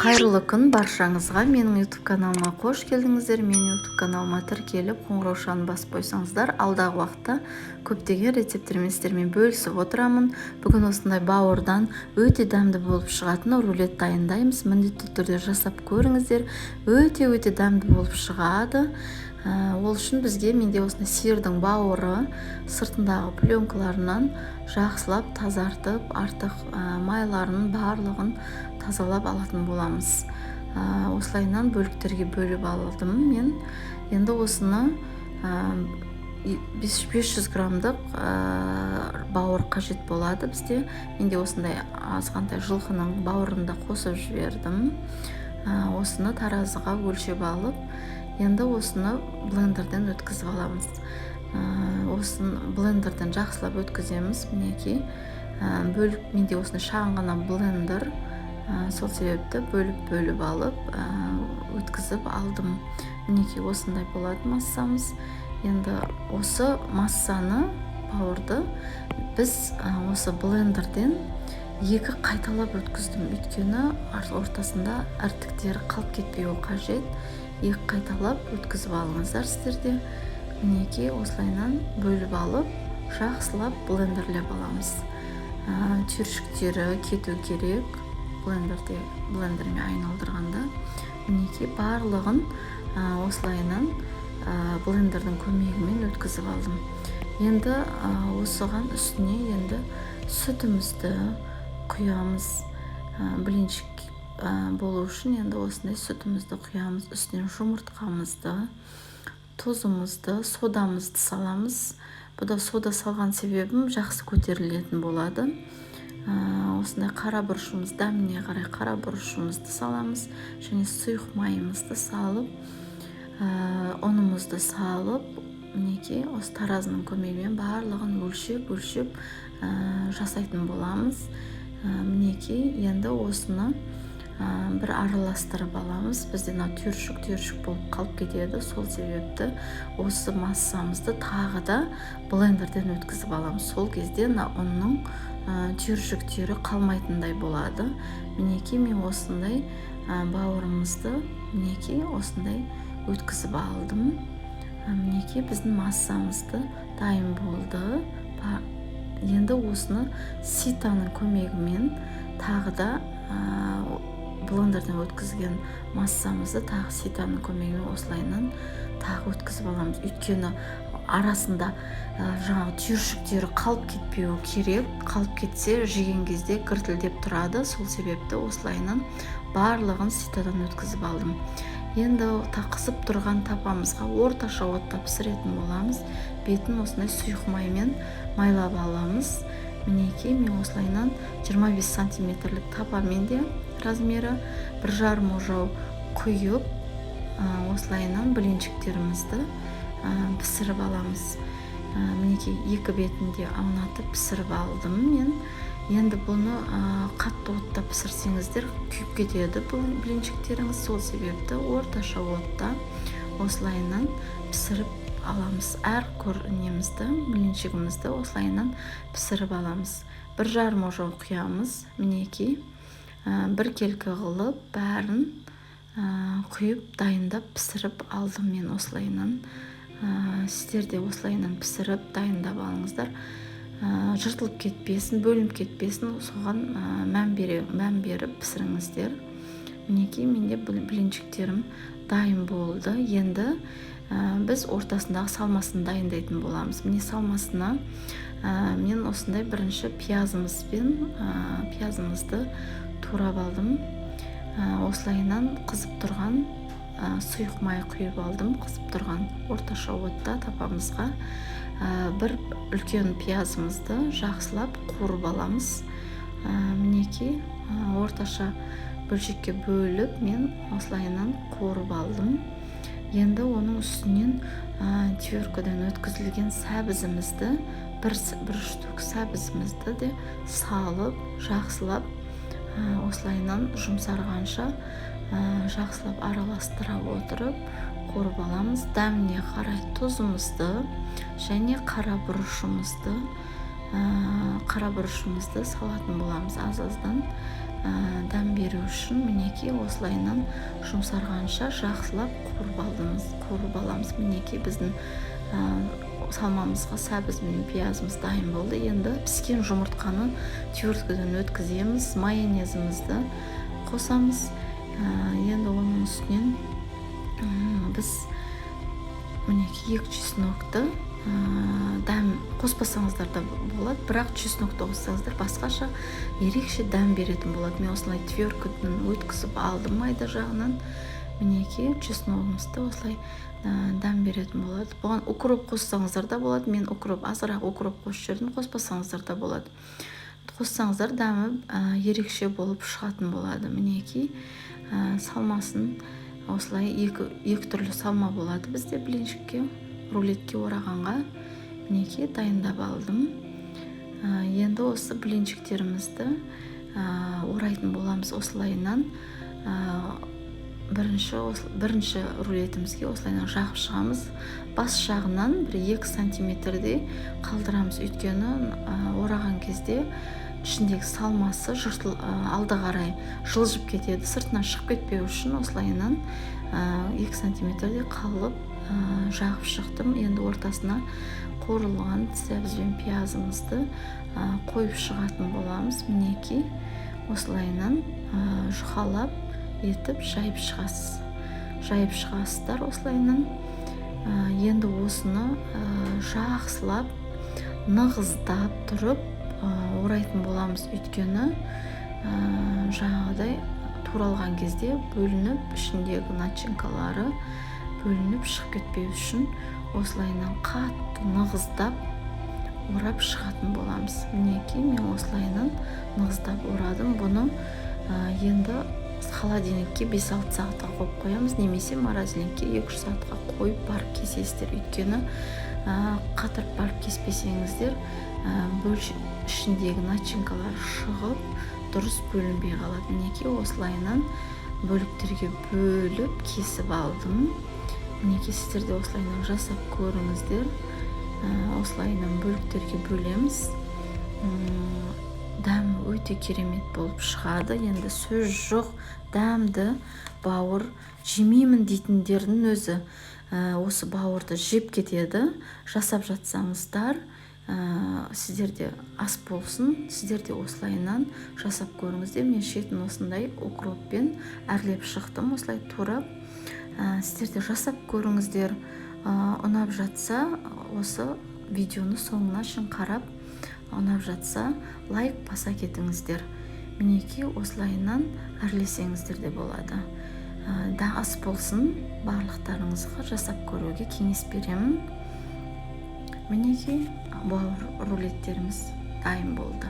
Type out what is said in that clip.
Қайырлы күн баршаңызға. Менің YouTube каналыма қош келдіңіздер. Менің YouTube каналыма тіркеліп қоңыраушаны басып қойсаңыздар, алдағы уақытта көптеген рецепттермен сіздермен бөлісіп отырамын. Бүгін осындай бауырдан өте дәмді болып шығатын рулет дайындаймыз. Міндетті түрде жасап көріңіздер. Өте дәмді болып шығады. Ол үшін бізге менде осындай сиырдың бауыры сыртындағы пленкаларынан жақсылап тазартып, артық майларының барлығын тазалап алатын боламыз. Осылайынан бөліктерге бөліп алдым мен. Енді осыны 500 граммдық бауыр қажет болады бізде. Менде осындай азғантай жылқының бауырын да қосып жібердім. Осыны таразыға өлшеп алып, енді осыны блендерден өткізіп аламыз. Осыны блендерден жақсылап өткіземіз. Мінекей, менде осыны шағын ғана блендер. Сол себепті бөліп алып өткізіп алдым. Мінекей, осындай болады массамыз. Енді осы массаны, бауырды біз осы блендерден екі қайталап өткіздім. Өйткені ортасында іртіктері қалып кетпеуі қажет. Екі қайталап өткізіп алыңыздар сіздерде. Мінекей, осылайынан бөліп алып, жақсылап блендерлеп аламыз. Түйіршіктері кету керек. Блендермен айналдырғанда. Мінекей, барлығын осылайынан блендердің көмегімен өткізіп алдым. Енді осыған үстіне енді сүтімізді құямыз. Блинчик болу үшін енді осындай сүтімізді құямыз. Үстінен жұмыртқамызды, тұзымызды, содамызды саламыз. Бұда сода салған себебім жақсы көтерілетін болады. Осындай қара бұрышымыз, дәміне қарай қара бұрышымызды саламыз. Және сұйық майымызды салып, ұнымызды салып, мінекей, осы таразының көмегімен барлығын өлшеп жасайтын боламыз. Мінекей, енді осыны бір араластырып аламыз. Бізде түйіршік болып қалып кетеді. Сол себепті осы массамызды тағы да блендерден өткізіп аламыз. Сол кезде ұнның түйіршіктері қалмайтындай болады. Мінекей, мен осындай бауырымызды мінекей осындай өткізіп алдым. Мінекей, біздің массамызды дайын болды. Енді осыны ситаның көмегімен тағы да блендерден өткізген массамызды тағы ситаның көмегімен осылайынан тағы өткізіп аламыз. Өйткені арасында жаңағы түйіршіктері қалып кетпеуі керек. Қалып кетсе жеген кезде гүртілдеп тұрады. Сол себепті осылайынан барлығын ситадан өткізіп алдым. Енді қызып тұрған тапамызға орташа отта пісіретін боламыз. Бетін осындай сұйық маймен майлап аламыз. Мінекей, мен осылайынан 25 сантиметрлік тапамен де размері 1,5 ожау құйып, осылайынан блинчиктерімізді пісіріп аламыз. Мінекей, екі бетінде аунатып пісіріп алдым мен. Енді бұны қатты отта пісірсеңіздер күйіп кетеді бұл блинчиктеріңіз. Сол себепті орташа отта осылайынан пісіріп аламыз. Әр блинчигімізді осылайынан пісіріп аламыз. 1,5 ожау құямыз. Мінекей, бір келкі қылып бәрін құйып дайындап пісіріп алдым мен осылайынан. Сіздер де осылайынан пісіріп дайындап алыңыздар. Жыртылып кетпесін, бөлініп кетпесін, соған мән беріп пісіріңіздер. Мінекей, менде блинчиктерім дайын болды. Енді біз ортасындағы салмасын дайындайтын боламыз. Міне салмасына мен осындай бірінші пиязымызды турап алдым. Осылайынан қызып тұрған сұйық май құйып алдым. Қызып тұрған орташа отта тапамызға бір үлкен пиязымызды жақсылап қуырып аламыз. Мінекей, орташа бөлшекке бөліп мен осылайынан қуырып алдым. Енді оның үстінен түйіркіден өткізілген сәбізімізді, бір штук сәбізімізді де салып, жақсылап осылайынан жұмсарғанша жақсылап араластыра отырып қуырып аламыз. Дәміне қарай тұзымызды және қара бұрышымызды салатын боламыз аз-аздан. дәм беру үшін мінекей осылайынан жұмсарғанша жақсылап қуырып аламыз. Мінекей біздің салмамызға сәбіз бен пиязымыз дайын болды. Енді піскен жұмыртқаны твердкіден өткіземіз, майонезімізді қосамыз. Енді оның үстінен біз мінекей 2 чеснокты дәм қоспасаңыздар да болады, бірақ чеснокты қоссаңыздар басқаша ерекше дәм беретін болады. Мен осылай твердкіден өткізіп алдым майда жағынан. Мінекей чесногымызды осылай дәм беретін болады. Бұған укроп қоссаңыздар да болады. Мен азырақ укроп қосып жүрдім, қоспасаңыздар да болады. Қоссаңыздар дәмі ерекше болып шығатын болады. Мінекей салмасын осылай екі түрлі салма болады бізде блинчикке, рулетке орағанға. Мінекей дайындап алдым. Енді осы блинчиктерімізді орайтын боламыз осылайынан. Бірінші рулетімізге осылайынан жағып шығамыз. Бас жағынан 1-2 сантиметрдей қалдырамыз, өйткені ораған кезде ішіндегі салмасы алды қарай жылжып кетеді. Сыртынан шығып кетпеу үшін осылайынан 2 сантиметрдей қалып жағып шықтым. Енді ортасына қуырылған сәбіз бен пиязымызды қойып шығатын боламыз. Мінекей осылайынан жұқалап етіп жайып шығасыздар осылайынан. Енді осыны жақсылап нығыздап тұрып орайтын боламыз, өйткені жаңағыдай туралған кезде бөлініп, ішіндегі начинкалары бөлініп шығып кетпеу үшін осылайынан қатты нығыздап орап шығатын боламыз. Мінекей мен осылайынан нығыздап орадым. Бұны енді холодильникке 5-6 сағатқа қойып қоямыз, немесе морозильникке 2-3 сағатқа қойып барып кесесіздер. Өйткені қатырып барып кеспесеңіздер ішіндегі начинкалар шығып дұрыс бөлінбей қалады. Мінекей осылайынан бөліктерге бөліп кесіп алдым. Мінекей сіздер де осылайынан жасап көріңіздер. Осылайынан бөліктерге бөлеміз. Дәм өте керемет болып шығады. Енді сөз жоқ, дәмді бауыр жемеймін дейтіндердің өзі осы бауырды жеп кетеді. Жасап жатсаңыздар, сіздерде ас болсын, сіздерде осылайынан жасап көріңіздер. Мен шетін осындай укроппен әрлеп шықтым, осылай турап. Сіздерде жасап көріңіздер. Ұнап жатса, осы видеоны соңына шейін қарап, ұнап жатса лайк баса кетіңіздер. Мінекей осылайынан әрлесеңіздер де болады. Ас болсын, барлықтарыңызға жасап көруге кеңес беремін. Мінекей бауыр рулеттеріміз дайын болды.